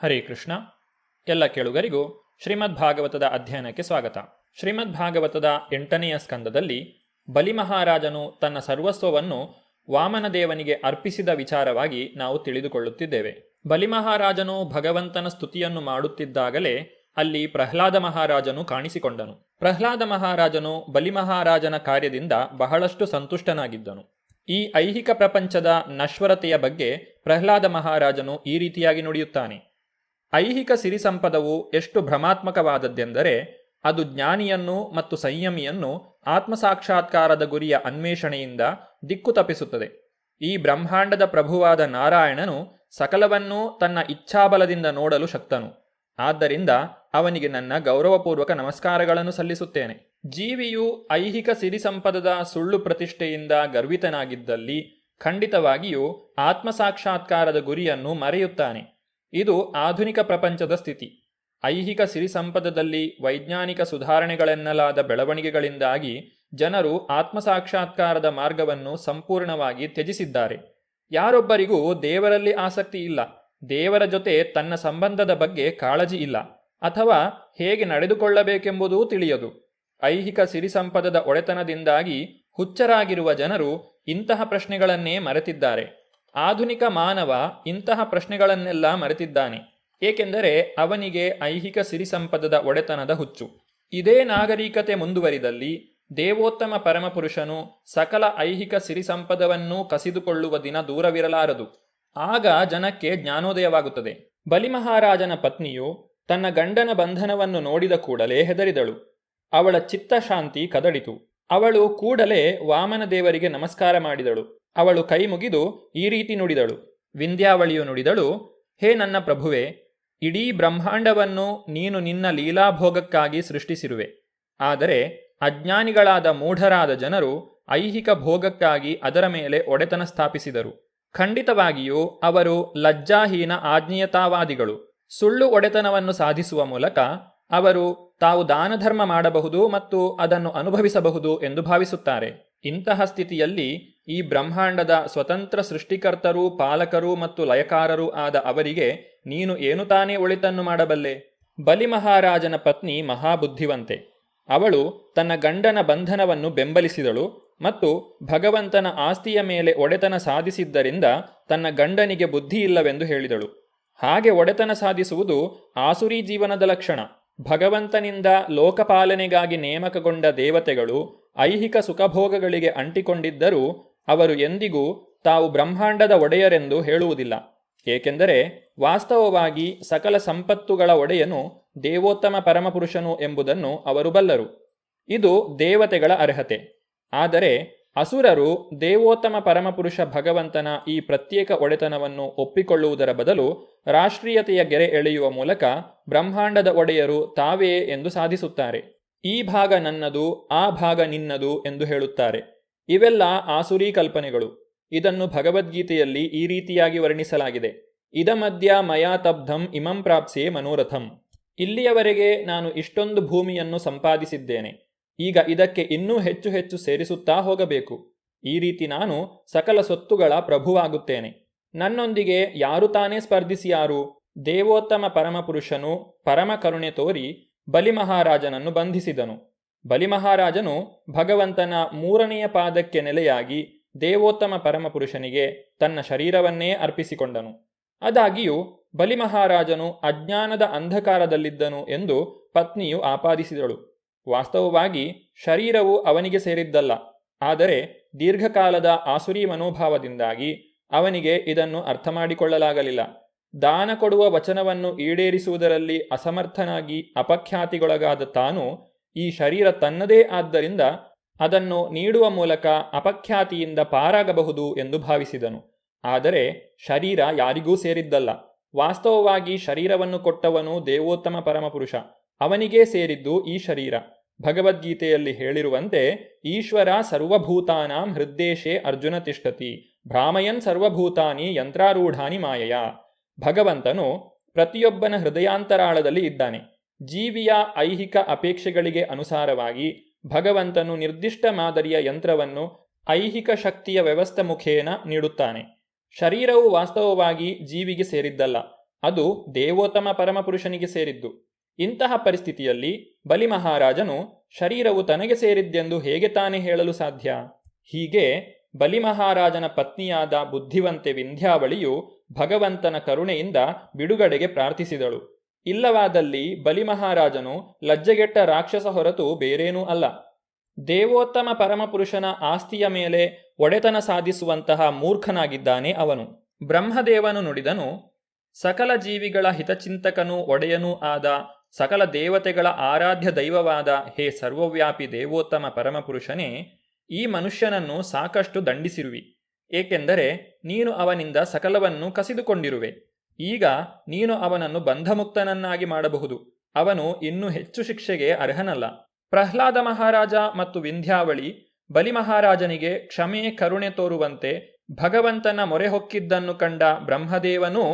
ಹರೇ ಕೃಷ್ಣ. ಎಲ್ಲ ಕೇಳುಗರಿಗೂ ಶ್ರೀಮದ್ ಭಾಗವತದ ಅಧ್ಯಯನಕ್ಕೆ ಸ್ವಾಗತ. ಶ್ರೀಮದ್ ಭಾಗವತದ 8ನೆಯ ಸ್ಕಂದದಲ್ಲಿ ಬಲಿಮಹಾರಾಜನು ತನ್ನ ಸರ್ವಸ್ವವನ್ನು ವಾಮನದೇವನಿಗೆ ಅರ್ಪಿಸಿದ ವಿಚಾರವಾಗಿ ನಾವು ತಿಳಿದುಕೊಳ್ಳುತ್ತಿದ್ದೇವೆ. ಬಲಿಮಹಾರಾಜನು ಭಗವಂತನ ಸ್ತುತಿಯನ್ನು ಮಾಡುತ್ತಿದ್ದಾಗಲೇ ಅಲ್ಲಿ ಪ್ರಹ್ಲಾದ ಮಹಾರಾಜನು ಕಾಣಿಸಿಕೊಂಡನು. ಪ್ರಹ್ಲಾದ ಮಹಾರಾಜನು ಬಲಿಮಹಾರಾಜನ ಕಾರ್ಯದಿಂದ ಬಹಳಷ್ಟು ಸಂತುಷ್ಟನಾಗಿದ್ದನು. ಈ ಐಹಿಕ ಪ್ರಪಂಚದ ನಶ್ವರತೆಯ ಬಗ್ಗೆ ಪ್ರಹ್ಲಾದ ಮಹಾರಾಜನು ಈ ರೀತಿಯಾಗಿ ನುಡಿಯುತ್ತಾನೆ. ಐಹಿಕ ಸಿರಿ ಸಂಪದವು ಎಷ್ಟು ಭ್ರಮಾತ್ಮಕವಾದದ್ದೆಂದರೆ ಅದು ಜ್ಞಾನಿಯನ್ನು ಮತ್ತು ಸಂಯಮಿಯನ್ನು ಆತ್ಮಸಾಕ್ಷಾತ್ಕಾರದ ಗುರಿಯ ಅನ್ವೇಷಣೆಯಿಂದ ದಿಕ್ಕು ತಪ್ಪಿಸುತ್ತದೆ. ಈ ಬ್ರಹ್ಮಾಂಡದ ಪ್ರಭುವಾದ ನಾರಾಯಣನು ಸಕಲವನ್ನೂ ತನ್ನ ಇಚ್ಛಾಬಲದಿಂದ ನೋಡಲು ಶಕ್ತನು. ಆದ್ದರಿಂದ ಅವನಿಗೆ ನನ್ನ ಗೌರವಪೂರ್ವಕ ನಮಸ್ಕಾರಗಳನ್ನು ಸಲ್ಲಿಸುತ್ತೇನೆ. ಜೀವಿಯು ಐಹಿಕ ಸಿರಿ ಸಂಪದದ ಸುಳ್ಳು ಪ್ರತಿಷ್ಠೆಯಿಂದ ಗರ್ವಿತನಾಗಿದ್ದಲ್ಲಿ ಖಂಡಿತವಾಗಿಯೂ ಆತ್ಮಸಾಕ್ಷಾತ್ಕಾರದ ಗುರಿಯನ್ನು ಮರೆಯುತ್ತಾನೆ. ಇದು ಆಧುನಿಕ ಪ್ರಪಂಚದ ಸ್ಥಿತಿ. ಐಹಿಕ ಸಿರಿ ಸಂಪದದಲ್ಲಿ ವೈಜ್ಞಾನಿಕ ಸುಧಾರಣೆಗಳೆನ್ನಲಾದ ಬೆಳವಣಿಗೆಗಳಿಂದಾಗಿ ಜನರು ಆತ್ಮಸಾಕ್ಷಾತ್ಕಾರದ ಮಾರ್ಗವನ್ನು ಸಂಪೂರ್ಣವಾಗಿ ತ್ಯಜಿಸಿದ್ದಾರೆ. ಯಾರೊಬ್ಬರಿಗೂ ದೇವರಲ್ಲಿ ಆಸಕ್ತಿ ಇಲ್ಲ, ದೇವರ ಜೊತೆ ತನ್ನ ಸಂಬಂಧದ ಬಗ್ಗೆ ಕಾಳಜಿ ಇಲ್ಲ, ಅಥವಾ ಹೇಗೆ ನಡೆದುಕೊಳ್ಳಬೇಕೆಂಬುದೂ ತಿಳಿಯದು. ಐಹಿಕ ಸಿರಿ ಸಂಪದದ ಒಡೆತನದಿಂದಾಗಿ ಹುಚ್ಚರಾಗಿರುವ ಜನರು ಇಂತಹ ಪ್ರಶ್ನೆಗಳನ್ನೇ ಮರೆತಿದ್ದಾರೆ. ಆಧುನಿಕ ಮಾನವ ಇಂತಹ ಪ್ರಶ್ನೆಗಳನ್ನೆಲ್ಲ ಮರೆತಿದ್ದಾನೆ, ಏಕೆಂದರೆ ಅವನಿಗೆ ಐಹಿಕ ಸಿರಿ ಸಂಪದದ ಒಡೆತನದ ಹುಚ್ಚು. ಇದೇ ನಾಗರಿಕತೆ ಮುಂದುವರಿದಲ್ಲಿ ದೇವೋತ್ತಮ ಪರಮಪುರುಷನು ಸಕಲ ಐಹಿಕ ಸಿರಿ ಸಂಪದವನ್ನೂ ಕಸಿದುಕೊಳ್ಳುವ ದಿನ ದೂರವಿರಲಾರದು. ಆಗ ಜನಕ್ಕೆ ಜ್ಞಾನೋದಯವಾಗುತ್ತದೆ. ಬಲಿಮಹಾರಾಜನ ಪತ್ನಿಯು ತನ್ನ ಗಂಡನ ಬಂಧನವನ್ನು ನೋಡಿದ ಕೂಡಲೇ ಹೆದರಿದಳು. ಅವಳ ಚಿತ್ತಶಾಂತಿ ಕದಡಿತು. ಅವಳು ಕೂಡಲೇ ವಾಮನ ದೇವರಿಗೆ ನಮಸ್ಕಾರ ಮಾಡಿದಳು. ಅವಳು ಕೈ ಮುಗಿದು ಈ ರೀತಿ ನುಡಿದಳು. ವಿಂಧ್ಯಾವಳಿಯು ನುಡಿದಳು, ಹೇ ನನ್ನ ಪ್ರಭುವೆ, ಇಡೀ ಬ್ರಹ್ಮಾಂಡವನ್ನು ನೀನು ನಿನ್ನ ಲೀಲಾಭೋಗಕ್ಕಾಗಿ ಸೃಷ್ಟಿಸಿರುವೆ. ಆದರೆ ಅಜ್ಞಾನಿಗಳಾದ ಮೂಢರಾದ ಜನರು ಐಹಿಕ ಭೋಗಕ್ಕಾಗಿ ಅದರ ಮೇಲೆ ಒಡೆತನ ಸ್ಥಾಪಿಸಿದರು. ಖಂಡಿತವಾಗಿಯೂ ಅವರು ಲಜ್ಜಾಹೀನ ಆಜ್ಞೇಯತಾವಾದಿಗಳು. ಸುಳ್ಳು ಒಡೆತನವನ್ನು ಸಾಧಿಸುವ ಮೂಲಕ ಅವರು ತಾವು ದಾನಧರ್ಮ ಮಾಡಬಹುದು ಮತ್ತು ಅದನ್ನು ಅನುಭವಿಸಬಹುದು ಎಂದು ಭಾವಿಸುತ್ತಾರೆ. ಇಂತಹ ಸ್ಥಿತಿಯಲ್ಲಿ ಈ ಬ್ರಹ್ಮಾಂಡದ ಸ್ವತಂತ್ರ ಸೃಷ್ಟಿಕರ್ತರೂ ಪಾಲಕರೂ ಮತ್ತು ಲಯಕಾರರೂ ಆದ ಅವರಿಗೆ ನೀನು ಏನು ತಾನೇ ಒಳಿತನ್ನು ಮಾಡಬಲ್ಲೆ? ಬಲಿಮಹಾರಾಜನ ಪತ್ನಿ ಮಹಾಬುದ್ಧಿವಂತೆ. ಅವಳು ತನ್ನ ಗಂಡನ ಬಂಧನವನ್ನು ಬೆಂಬಲಿಸಿದಳು ಮತ್ತು ಭಗವಂತನ ಆಸ್ತಿಯ ಮೇಲೆ ಒಡೆತನ ಸಾಧಿಸಿದ್ದರಿಂದ ತನ್ನ ಗಂಡನಿಗೆ ಬುದ್ಧಿ ಇಲ್ಲವೆಂದು ಹೇಳಿದಳು. ಹಾಗೆ ಒಡೆತನ ಸಾಧಿಸುವುದು ಆಸುರಿ ಜೀವನದ ಲಕ್ಷಣ. ಭಗವಂತನಿಂದ ಲೋಕಪಾಲನೆಗಾಗಿ ನೇಮಕಗೊಂಡ ದೇವತೆಗಳು ಐಹಿಕ ಸುಖಭೋಗಗಳಿಗೆ ಅಂಟಿಕೊಂಡಿದ್ದರೂ ಅವರು ಎಂದಿಗೂ ತಾವು ಬ್ರಹ್ಮಾಂಡದ ಒಡೆಯರೆಂದು ಹೇಳುವುದಿಲ್ಲ. ಏಕೆಂದರೆ ವಾಸ್ತವವಾಗಿ ಸಕಲ ಸಂಪತ್ತುಗಳ ಒಡೆಯನು ದೇವೋತ್ತಮ ಪರಮಪುರುಷನು ಎಂಬುದನ್ನು ಅವರು ಬಲ್ಲರು. ಇದು ದೇವತೆಗಳ ಅರ್ಹತೆ. ಆದರೆ ಅಸುರರು ದೇವೋತ್ತಮ ಪರಮಪುರುಷ ಭಗವಂತನ ಈ ಪ್ರತ್ಯೇಕ ಒಡೆತನವನ್ನು ಒಪ್ಪಿಕೊಳ್ಳುವುದರ ಬದಲು ರಾಷ್ಟ್ರೀಯತೆಯ ಗೆರೆ ಎಳೆಯುವ ಮೂಲಕ ಬ್ರಹ್ಮಾಂಡದ ಒಡೆಯರು ತಾವೇ ಎಂದು ಸಾಧಿಸುತ್ತಾರೆ. ಈ ಭಾಗ ನನ್ನದು, ಆ ಭಾಗ ನಿನ್ನದು ಎಂದು ಹೇಳುತ್ತಾರೆ. ಇವೆಲ್ಲ ಆಸುರಿ ಕಲ್ಪನೆಗಳು. ಇದನ್ನು ಭಗವದ್ಗೀತೆಯಲ್ಲಿ ಈ ರೀತಿಯಾಗಿ ವರ್ಣಿಸಲಾಗಿದೆ. ಇದಮದ್ಯ ಮಯಾ ತಬ್ಧಂ ಇಮಂ ಪ್ರಾಪ್ಸ್ಯೆ ಮನೋರಥಂ. ಇಲ್ಲಿಯವರೆಗೆ ನಾನು ಇಷ್ಟೊಂದು ಭೂಮಿಯನ್ನು ಸಂಪಾದಿಸಿದ್ದೇನೆ, ಈಗ ಇದಕ್ಕೆ ಇನ್ನೂ ಹೆಚ್ಚು ಹೆಚ್ಚು ಸೇರಿಸುತ್ತಾ ಹೋಗಬೇಕು. ಈ ರೀತಿ ನಾನು ಸಕಲ ಸೊತ್ತುಗಳ ಪ್ರಭುವಾಗುತ್ತೇನೆ. ನನ್ನೊಂದಿಗೆ ಯಾರು ತಾನೇ ಸ್ಪರ್ಧಿಸಿಯಾರು? ದೇವೋತ್ತಮ ಪರಮಪುರುಷನು ಪರಮ ಕರುಣೆ ತೋರಿ ಬಲಿಮಹಾರಾಜನನ್ನು ಬಂಧಿಸಿದನು. ಬಲಿಮಹಾರಾಜನು ಭಗವಂತನ 3ನೆಯ ಪಾದಕ್ಕೆ ನೆಲೆಯಾಗಿ ದೇವೋತ್ತಮ ಪರಮಪುರುಷನಿಗೆ ತನ್ನ ಶರೀರವನ್ನೇ ಅರ್ಪಿಸಿಕೊಂಡನು. ಆದಾಗಿಯೂ ಬಲಿಮಹಾರಾಜನು ಅಜ್ಞಾನದ ಅಂಧಕಾರದಲ್ಲಿದ್ದನು ಎಂದು ಪತ್ನಿಯು ಆಪಾದಿಸಿದಳು. ವಾಸ್ತವವಾಗಿ ಶರೀರವು ಅವನಿಗೆ ಸೇರಿದ್ದಲ್ಲ. ಆದರೆ ದೀರ್ಘಕಾಲದ ಆಸುರಿ ಮನೋಭಾವದಿಂದಾಗಿ ಅವನಿಗೆ ಇದನ್ನು ಅರ್ಥ ಮಾಡಿಕೊಳ್ಳಲಾಗಲಿಲ್ಲ. ದಾನ ಕೊಡುವ ವಚನವನ್ನು ಈಡೇರಿಸುವುದರಲ್ಲಿ ಅಸಮರ್ಥನಾಗಿ ಅಪಖ್ಯಾತಿಗೊಳಗಾದ ತಾನು ಈ ಶರೀರ ತನ್ನದೇ ಆದ್ದರಿಂದ ಅದನ್ನು ನೀಡುವ ಮೂಲಕ ಅಪಖ್ಯಾತಿಯಿಂದ ಪಾರಾಗಬಹುದು ಎಂದು ಭಾವಿಸಿದನು. ಆದರೆ ಶರೀರ ಯಾರಿಗೂ ಸೇರಿದ್ದಲ್ಲ. ವಾಸ್ತವವಾಗಿ ಶರೀರವನ್ನು ಕೊಟ್ಟವನು ದೇವೋತ್ತಮ ಪರಮಪುರುಷ. ಅವನಿಗೇ ಸೇರಿದ್ದು ಈ ಶರೀರ. ಭಗವದ್ಗೀತೆಯಲ್ಲಿ ಹೇಳಿರುವಂತೆ ಈಶ್ವರ ಸರ್ವಭೂತಾನಾಂ ಹೃದ್ದೇಶೇ ಅರ್ಜುನ ತಿಷ್ಠತಿ ಭ್ರಾಮಯನ್ ಸರ್ವಭೂತಾನಿ ಯಂತ್ರಾರೂಢಾನಿ ಮಾಯಯ. ಭಗವಂತನು ಪ್ರತಿಯೊಬ್ಬನ ಹೃದಯಾಂತರಾಳದಲ್ಲಿ ಇದ್ದಾನೆ. ಜೀವಿಯ ಐಹಿಕ ಅಪೇಕ್ಷೆಗಳಿಗೆ ಅನುಸಾರವಾಗಿ ಭಗವಂತನು ನಿರ್ದಿಷ್ಟ ಮಾದರಿಯ ಯಂತ್ರವನ್ನು ಐಹಿಕ ಶಕ್ತಿಯ ವ್ಯವಸ್ಥೆ ಮುಖೇನ ನೀಡುತ್ತಾನೆ. ಶರೀರವು ವಾಸ್ತವವಾಗಿ ಜೀವಿಗೆ ಸೇರಿದ್ದಲ್ಲ. ಅದು ದೇವೋತ್ತಮ ಪರಮಪುರುಷನಿಗೆ ಸೇರಿದ್ದು. ಇಂತಹ ಪರಿಸ್ಥಿತಿಯಲ್ಲಿ ಬಲಿ ಮಹಾರಾಜನು ಶರೀರವು ತನಗೆ ಸೇರಿದ್ದೆಂದು ಹೇಗೆ ತಾನೇ ಹೇಳಲು ಸಾಧ್ಯ? ಹೀಗೆ ಬಲಿ ಮಹಾರಾಜನ ಪತ್ನಿಯಾದ ಬುದ್ಧಿವಂತೆ ವಿಂಧ್ಯಾವಳಿಯು ಭಗವಂತನ ಕರುಣೆಯಿಂದ ಬಿಡುಗಡೆಗೆ ಪ್ರಾರ್ಥಿಸಿದಳು. ಇಲ್ಲವಾದಲ್ಲಿ ಬಲಿ ಮಹಾರಾಜನು ಲಜ್ಜೆಗೆಟ್ಟ ರಾಕ್ಷಸ ಹೊರತು ಬೇರೇನೂ ಅಲ್ಲ. ದೇವೋತ್ತಮ ಪರಮಪುರುಷನ ಆಸ್ತಿಯ ಮೇಲೆ ಒಡೆತನ ಸಾಧಿಸುವಂತಹ ಮೂರ್ಖನಾಗಿದ್ದಾನೆ ಅವನು. ಬ್ರಹ್ಮದೇವನು ನುಡಿದನು, ಸಕಲ ಜೀವಿಗಳ ಹಿತಚಿಂತಕನೂ ಒಡೆಯನೂ ಆದ ಸಕಲ ದೇವತೆಗಳ ಆರಾಧ್ಯ ದೈವವಾದ ಹೇ ಸರ್ವವ್ಯಾಪಿ ದೇವೋತ್ತಮ ಪರಮಪುರುಷನೇ, ಈ ಮನುಷ್ಯನನ್ನು ಸಾಕಷ್ಟು ದಂಡಿಸಿರುವಿ. ಏಕೆಂದರೆ ನೀನು ಅವನಿಂದ ಸಕಲವನ್ನು ಕಸಿದುಕೊಂಡಿರುವೆ. ಈಗ ನೀನು ಅವನನ್ನು ಬಂಧಮುಕ್ತನನ್ನಾಗಿ ಮಾಡಬಹುದು. ಅವನು ಇನ್ನೂ ಹೆಚ್ಚು ಶಿಕ್ಷೆಗೆ ಅರ್ಹನಲ್ಲ. ಪ್ರಹ್ಲಾದ ಮಹಾರಾಜ ಮತ್ತು ವಿಂಧ್ಯಾವಳಿ ಬಲಿ ಮಹಾರಾಜನಿಗೆ ಕ್ಷಮೆ ಕರುಣೆ ತೋರುವಂತೆ ಭಗವಂತನ ಮೊರೆ ಹೊಕ್ಕಿದ್ದನ್ನು ಕಂಡ ಬ್ರಹ್ಮದೇವನೂ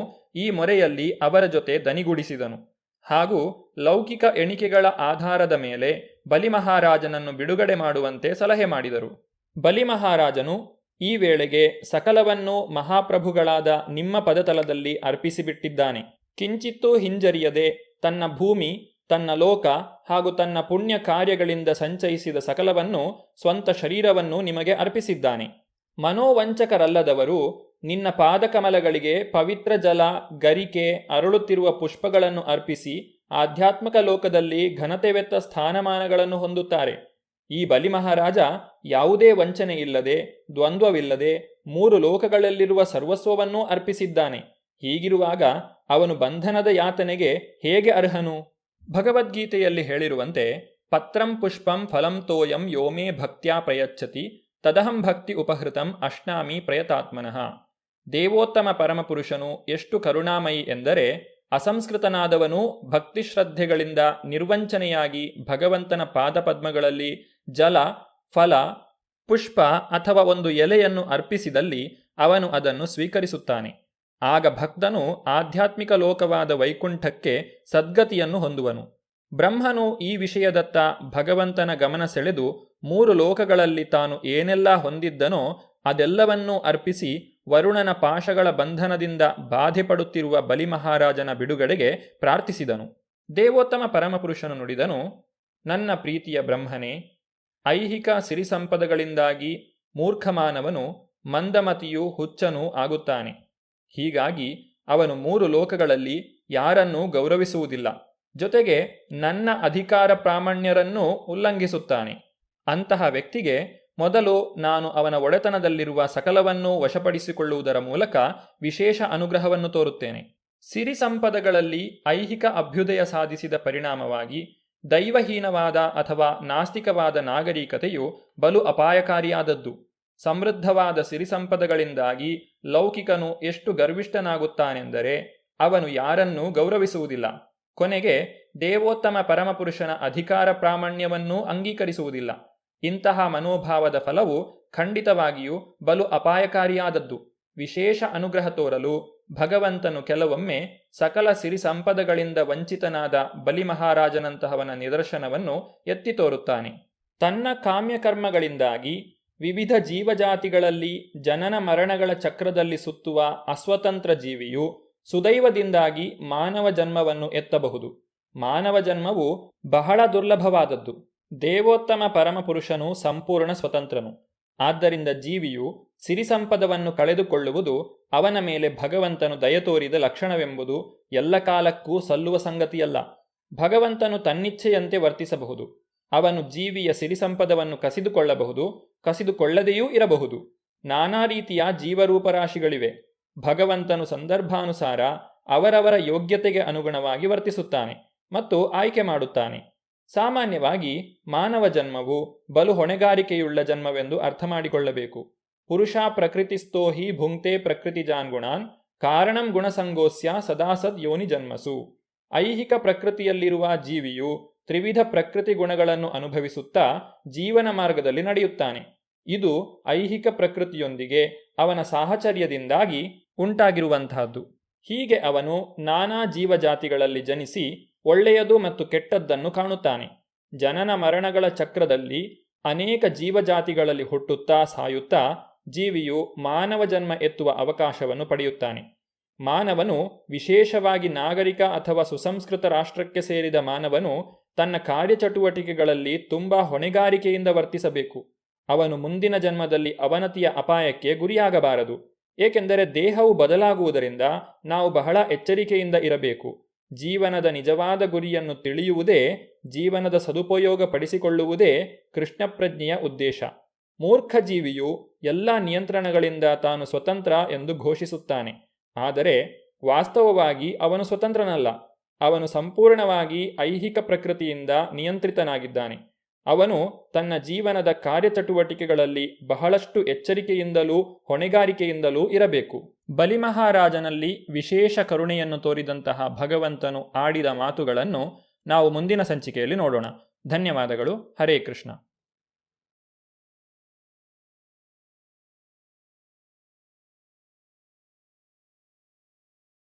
ಈ ಮೊರೆಯಲ್ಲಿ ಅವರ ಜೊತೆ ದನಿಗೂಡಿಸಿದನು. ಹಾಗೂ ಲೌಕಿಕ ಎಣಿಕೆಗಳ ಆಧಾರದ ಮೇಲೆ ಬಲಿ ಮಹಾರಾಜನನ್ನು ಬಿಡುಗಡೆ ಮಾಡುವಂತೆ ಸಲಹೆ ಮಾಡಿದರು. ಬಲಿ ಮಹಾರಾಜನು ಈ ವೇಳೆಗೆ ಸಕಲವನ್ನು ಮಹಾಪ್ರಭುಗಳಾದ ನಿಮ್ಮ ಪದತಲದಲ್ಲಿ ಅರ್ಪಿಸಿಬಿಟ್ಟಿದ್ದಾನೆ. ಕಿಂಚಿತ್ತೂ ಹಿಂಜರಿಯದೆ ತನ್ನ ಭೂಮಿ, ತನ್ನ ಲೋಕ ಹಾಗೂ ತನ್ನ ಪುಣ್ಯ ಕಾರ್ಯಗಳಿಂದ ಸಂಚಯಿಸಿದ ಸಕಲವನ್ನು, ಸ್ವಂತ ಶರೀರವನ್ನು ನಿಮಗೆ ಅರ್ಪಿಸಿದ್ದಾನೆ. ಮನೋವಂಚಕರಲ್ಲದವರು ನಿನ್ನ ಪಾದಕಮಲಗಳಿಗೆ ಪವಿತ್ರ ಜಲ, ಗರಿಕೆ, ಅರಳುತ್ತಿರುವ ಪುಷ್ಪಗಳನ್ನು ಅರ್ಪಿಸಿ ಆಧ್ಯಾತ್ಮಿಕ ಲೋಕದಲ್ಲಿ ಘನತೆವೆತ್ತ ಸ್ಥಾನಮಾನಗಳನ್ನು ಹೊಂದುತ್ತಾರೆ. ಈ ಬಲಿ ಮಹಾರಾಜ ಯಾವುದೇ ವಂಚನೆ ಇಲ್ಲದೆ, ದ್ವಂದ್ವವಿಲ್ಲದೆ 3 ಲೋಕಗಳಲ್ಲಿರುವ ಸರ್ವಸ್ವವನ್ನೂ ಅರ್ಪಿಸಿದ್ದಾನೆ. ಹೀಗಿರುವಾಗ ಅವನು ಬಂಧನದ ಯಾತನೆಗೆ ಹೇಗೆ ಅರ್ಹನು? ಭಗವದ್ಗೀತೆಯಲ್ಲಿ ಹೇಳಿರುವಂತೆ, ಪತ್ರಂ ಪುಷ್ಪಂ ಫಲಂ ತೋಯಂ ಯೋಮೇ ಭಕ್ತ್ಯಾ ಪ್ರಯಚ್ಛತಿ ತದಹಂ ಭಕ್ತಿ ಉಪಹೃತಂ ಅಶ್ನಾಮಿ ಪ್ರಯತಾತ್ಮನಃ. ದೇವೋತ್ತಮ ಪರಮಪುರುಷನು ಎಷ್ಟು ಕರುಣಾಮಯಿ ಎಂದರೆ, ಅಸಂಸ್ಕೃತನಾದವನು ಭಕ್ತಿಶ್ರದ್ಧೆಗಳಿಂದ ನಿರ್ವಂಚನೆಯಾಗಿ ಭಗವಂತನ ಪಾದಪದ್ಮಗಳಲ್ಲಿ ಜಲ, ಫಲ, ಪುಷ್ಪ ಅಥವಾ ಒಂದು ಎಲೆಯನ್ನು ಅರ್ಪಿಸಿದಲ್ಲಿ ಅವನು ಅದನ್ನು ಸ್ವೀಕರಿಸುತ್ತಾನೆ. ಆಗ ಭಕ್ತನು ಆಧ್ಯಾತ್ಮಿಕ ಲೋಕವಾದ ವೈಕುಂಠಕ್ಕೆ ಸದ್ಗತಿಯನ್ನು ಹೊಂದುವನು. ಬ್ರಹ್ಮನು ಈ ವಿಷಯದತ್ತ ಭಗವಂತನ ಗಮನ ಸೆಳೆದು 3 ಲೋಕಗಳಲ್ಲಿ ತಾನು ಏನೆಲ್ಲ ಹೊಂದಿದ್ದನೋ ಅದೆಲ್ಲವನ್ನೂ ಅರ್ಪಿಸಿ ವರುಣನ ಪಾಶಗಳ ಬಂಧನದಿಂದ ಬಾಧೆ ಪಡುತ್ತಿರುವ ಬಲಿ ಮಹಾರಾಜನ ಬಿಡುಗಡೆಗೆ ಪ್ರಾರ್ಥಿಸಿದನು. ದೇವೋತ್ತಮ ಪರಮಪುರುಷನು ನುಡಿದನು, ನನ್ನ ಪ್ರೀತಿಯ ಬ್ರಹ್ಮನೇ, ಐಹಿಕ ಸಿರಿಸಂಪದಗಳಿಂದಾಗಿ ಮೂರ್ಖಮಾನವನು ಮಂದಮತಿಯೂ ಹುಚ್ಚನೂ ಆಗುತ್ತಾನೆ. ಹೀಗಾಗಿ ಅವನು 3 ಲೋಕಗಳಲ್ಲಿ ಯಾರನ್ನೂ ಗೌರವಿಸುವುದಿಲ್ಲ. ಜೊತೆಗೆ ನನ್ನ ಅಧಿಕಾರ ಪ್ರಾಮಾಣ್ಯರನ್ನೂ ಉಲ್ಲಂಘಿಸುತ್ತಾನೆ. ಅಂತಹ ವ್ಯಕ್ತಿಗೆ ಮೊದಲು ನಾನು ಅವನ ಒಡೆತನದಲ್ಲಿರುವ ಸಕಲವನ್ನೂ ವಶಪಡಿಸಿಕೊಳ್ಳುವುದರ ಮೂಲಕ ವಿಶೇಷ ಅನುಗ್ರಹವನ್ನು ತೋರುತ್ತೇನೆ. ಸಿರಿ ಸಂಪದಗಳಲ್ಲಿ ಐಹಿಕ ಅಭ್ಯುದಯ ಸಾಧಿಸಿದ ಪರಿಣಾಮವಾಗಿ ದೈವಹೀನವಾದ ಅಥವಾ ನಾಸ್ತಿಕವಾದ ನಾಗರಿಕತೆಯು ಬಲು ಅಪಾಯಕಾರಿಯಾದದ್ದು. ಸಮೃದ್ಧವಾದ ಸಿರಿಸಂಪದಗಳಿಂದಾಗಿ ಲೌಕಿಕನು ಎಷ್ಟು ಗರ್ವಿಷ್ಠನಾಗುತ್ತಾನೆಂದರೆ ಅವನು ಯಾರನ್ನೂ ಗೌರವಿಸುವುದಿಲ್ಲ. ಕೊನೆಗೆ ದೇವೋತ್ತಮ ಪರಮಪುರುಷನ ಅಧಿಕಾರ ಪ್ರಾಮಾಣ್ಯವನ್ನೂ ಅಂಗೀಕರಿಸುವುದಿಲ್ಲ. ಇಂತಹ ಮನೋಭಾವದ ಫಲವು ಖಂಡಿತವಾಗಿಯೂ ಬಲು ಅಪಾಯಕಾರಿಯಾದದ್ದು. ವಿಶೇಷ ಅನುಗ್ರಹ ತೋರಲು ಭಗವಂತನು ಕೆಲವೊಮ್ಮೆ ಸಕಲ ಸಿರಿಸಂಪದಗಳಿಂದ ವಂಚಿತನಾದ ಬಲಿ ಮಹಾರಾಜನಂತಹವನ ನಿದರ್ಶನವನ್ನು ಎತ್ತಿ ತೋರುತ್ತಾನೆ. ತನ್ನ ಕಾಮ್ಯಕರ್ಮಗಳಿಂದಾಗಿ ವಿವಿಧ ಜೀವಜಾತಿಗಳಲ್ಲಿ ಜನನ ಮರಣಗಳ ಚಕ್ರದಲ್ಲಿ ಸುತ್ತುವ ಅಸ್ವತಂತ್ರ ಜೀವಿಯು ಸುದೈವದಿಂದಾಗಿ ಮಾನವ ಜನ್ಮವನ್ನು ಎತ್ತಬಹುದು. ಮಾನವ ಜನ್ಮವು ಬಹಳ ದುರ್ಲಭವಾದದ್ದು. ದೇವೋತ್ತಮ ಪರಮಪುರುಷನು ಸಂಪೂರ್ಣ ಸ್ವತಂತ್ರನು. ಆದ್ದರಿಂದ ಜೀವಿಯು ಸಿರಿಸಂಪದವನ್ನು ಕಳೆದುಕೊಳ್ಳುವುದು ಅವನ ಮೇಲೆ ಭಗವಂತನು ದಯತೋರಿದ ಲಕ್ಷಣವೆಂಬುದು ಎಲ್ಲ ಕಾಲಕ್ಕೂ ಸಲ್ಲುವ ಸಂಗತಿಯಲ್ಲ. ಭಗವಂತನು ತನ್ನಿಚ್ಛೆಯಂತೆ ವರ್ತಿಸಬಹುದು. ಅವನು ಜೀವಿಯ ಸಿರಿಸಂಪದವನ್ನು ಕಸಿದುಕೊಳ್ಳಬಹುದು, ಕಸಿದುಕೊಳ್ಳದೆಯೂ ಇರಬಹುದು. ನಾನಾ ರೀತಿಯ ಜೀವರೂಪರಾಶಿಗಳಿವೆ. ಭಗವಂತನು ಸಂದರ್ಭಾನುಸಾರ ಅವರವರ ಯೋಗ್ಯತೆಗೆ ಅನುಗುಣವಾಗಿ ವರ್ತಿಸುತ್ತಾನೆ ಮತ್ತು ಆಯ್ಕೆ ಮಾಡುತ್ತಾನೆ. ಸಾಮಾನ್ಯವಾಗಿ ಮಾನವ ಜನ್ಮವು ಬಲು ಹೊಣೆಗಾರಿಕೆಯುಳ್ಳ ಜನ್ಮವೆಂದು ಅರ್ಥ ಮಾಡಿಕೊಳ್ಳಬೇಕು. ಪುರುಷ ಪ್ರಕೃತಿಸ್ಥೋ ಹಿ ಭುಂಕ್ತೆ ಪ್ರಕೃತಿಜಾನ್ ಗುಣಾನ್ ಕಾರಣಂ ಗುಣಸಂಗೋಸ್ಯ ಸದಾಸದ್ ಯೋನಿ ಜನ್ಮಸು. ಐಹಿಕ ಪ್ರಕೃತಿಯಲ್ಲಿರುವ ಜೀವಿಯು ತ್ರಿವಿಧ ಪ್ರಕೃತಿ ಗುಣಗಳನ್ನು ಅನುಭವಿಸುತ್ತಾ ಜೀವನ ಮಾರ್ಗದಲ್ಲಿ ನಡೆಯುತ್ತಾನೆ. ಇದು ಐಹಿಕ ಪ್ರಕೃತಿಯೊಂದಿಗೆ ಅವನ ಸಾಹಚರ್ಯದಿಂದಾಗಿ ಉಂಟಾಗಿರುವಂತಹದ್ದು. ಹೀಗೆ ಅವನು ನಾನಾ ಜೀವಜಾತಿಗಳಲ್ಲಿ ಜನಿಸಿ ಒಳ್ಳೆಯದು ಮತ್ತು ಕೆಟ್ಟದ್ದನ್ನು ಕಾಣುತ್ತಾನೆ. ಜನನ ಮರಣಗಳ ಚಕ್ರದಲ್ಲಿ ಅನೇಕ ಜೀವಜಾತಿಗಳಲ್ಲಿ ಹುಟ್ಟುತ್ತಾ ಸಾಯುತ್ತಾ ಜೀವಿಯು ಮಾನವ ಜನ್ಮ ಎತ್ತುವ ಅವಕಾಶವನ್ನು ಪಡೆಯುತ್ತಾನೆ. ಮಾನವನು, ವಿಶೇಷವಾಗಿ ನಾಗರಿಕ ಅಥವಾ ಸುಸಂಸ್ಕೃತ ರಾಷ್ಟ್ರಕ್ಕೆ ಸೇರಿದ ಮಾನವನು ತನ್ನ ಕಾರ್ಯಚಟುವಟಿಕೆಗಳಲ್ಲಿ ತುಂಬ ಹೊಣೆಗಾರಿಕೆಯಿಂದ ವರ್ತಿಸಬೇಕು. ಅವನು ಮುಂದಿನ ಜನ್ಮದಲ್ಲಿ ಅವನತಿಯ ಅಪಾಯಕ್ಕೆ ಗುರಿಯಾಗಬಾರದು. ಏಕೆಂದರೆ ದೇಹವು ಬದಲಾಗುವುದರಿಂದ ನಾವು ಬಹಳ ಎಚ್ಚರಿಕೆಯಿಂದ ಇರಬೇಕು. ಜೀವನದ ನಿಜವಾದ ಗುರಿಯನ್ನು ತಿಳಿಯುವುದೇ, ಜೀವನದ ಸದುಪಯೋಗ ಪಡಿಸಿಕೊಳ್ಳುವುದೇ ಕೃಷ್ಣಪ್ರಜ್ಞೆಯ ಉದ್ದೇಶ. ಮೂರ್ಖ ಜೀವಿಯು ಎಲ್ಲ ನಿಯಂತ್ರಣಗಳಿಂದ ತಾನು ಸ್ವತಂತ್ರ ಎಂದು ಘೋಷಿಸುತ್ತಾನೆ. ಆದರೆ ವಾಸ್ತವವಾಗಿ ಅವನು ಸ್ವತಂತ್ರನಲ್ಲ. ಅವನು ಸಂಪೂರ್ಣವಾಗಿ ಐಹಿಕ ಪ್ರಕೃತಿಯಿಂದ ನಿಯಂತ್ರಿತನಾಗಿದ್ದಾನೆ. ಅವನು ತನ್ನ ಜೀವನದ ಕಾರ್ಯಚಟುವಟಿಕೆಗಳಲ್ಲಿ ಬಹಳಷ್ಟು ಎಚ್ಚರಿಕೆಯಿಂದಲೂ ಹೊಣೆಗಾರಿಕೆಯಿಂದಲೂ ಇರಬೇಕು. ಬಲಿಮಹಾರಾಜನಲ್ಲಿ ವಿಶೇಷ ಕರುಣೆಯನ್ನು ತೋರಿದಂತಹ ಭಗವಂತನು ಆಡಿದ ಮಾತುಗಳನ್ನು ನಾವು ಮುಂದಿನ ಸಂಚಿಕೆಯಲ್ಲಿ ನೋಡೋಣ. ಧನ್ಯವಾದಗಳು. ಹರೇ ಕೃಷ್ಣ.